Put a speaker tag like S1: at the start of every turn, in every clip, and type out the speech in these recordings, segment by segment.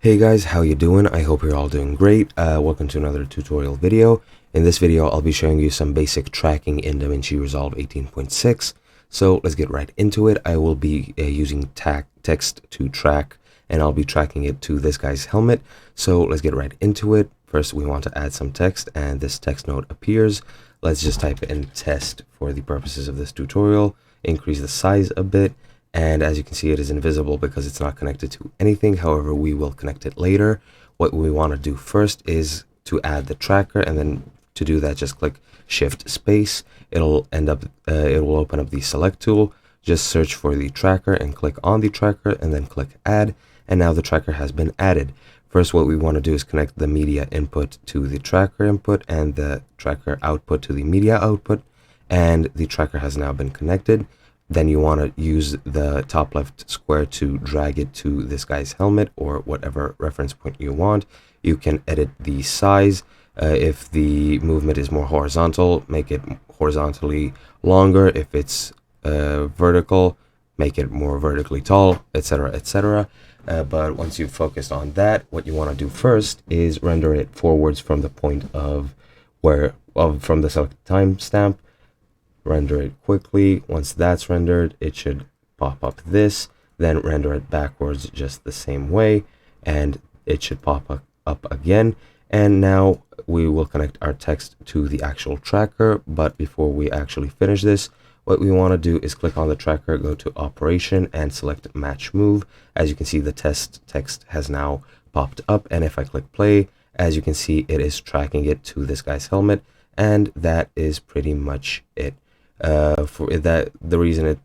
S1: Hey guys, how you doing? I hope you're all doing great. Welcome to another tutorial video. In this video, I'll be showing you some basic tracking in Davinci Resolve 18.6. So let's get right into it. I will be using text to track, and I'll be tracking it to this guy's helmet. So let's get right into it. First, we want to add some text, and this text node appears. Let's just type in test for the purposes of this tutorial. Increase the size a bit. And as you can see, it is invisible because it's not connected to anything. However, we will connect it later. What we want to do first is to add the tracker, and then to do that, just click Shift Space. It will open up the select tool. Just search for the tracker and click on the tracker, and then click Add. And now the tracker has been added. First, what we want to do is connect the media input to the tracker input and the tracker output to the media output. And the tracker has now been connected. Then you want to use the top left square to drag it to this guy's helmet or whatever reference point you want. You can edit the size. If the movement is more horizontal, make it horizontally longer. If it's vertical, make it more vertically tall, etc., etc. But once you've focused on that, what you want to do first is render it forwards from the point of from the selected timestamp. Render it quickly. Once that's rendered, it should pop up this. Then render it backwards just the same way, and it should pop up again. And now we will connect our text to the actual tracker. But before we actually finish this, what we want to do is click on the tracker, go to Operation, and select Match Move. As you can see, the text has now popped up, and if I click play, as you can see, it is tracking it to this guy's helmet, and that is pretty much it. The reason it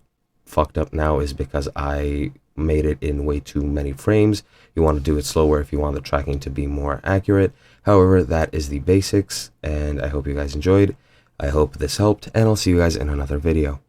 S1: fucked up now is because I made it in way too many frames. You want to do it slower if you want the tracking to be more accurate. However, that is the basics, and I hope you guys enjoyed. I hope this helped, and I'll see you guys in another video.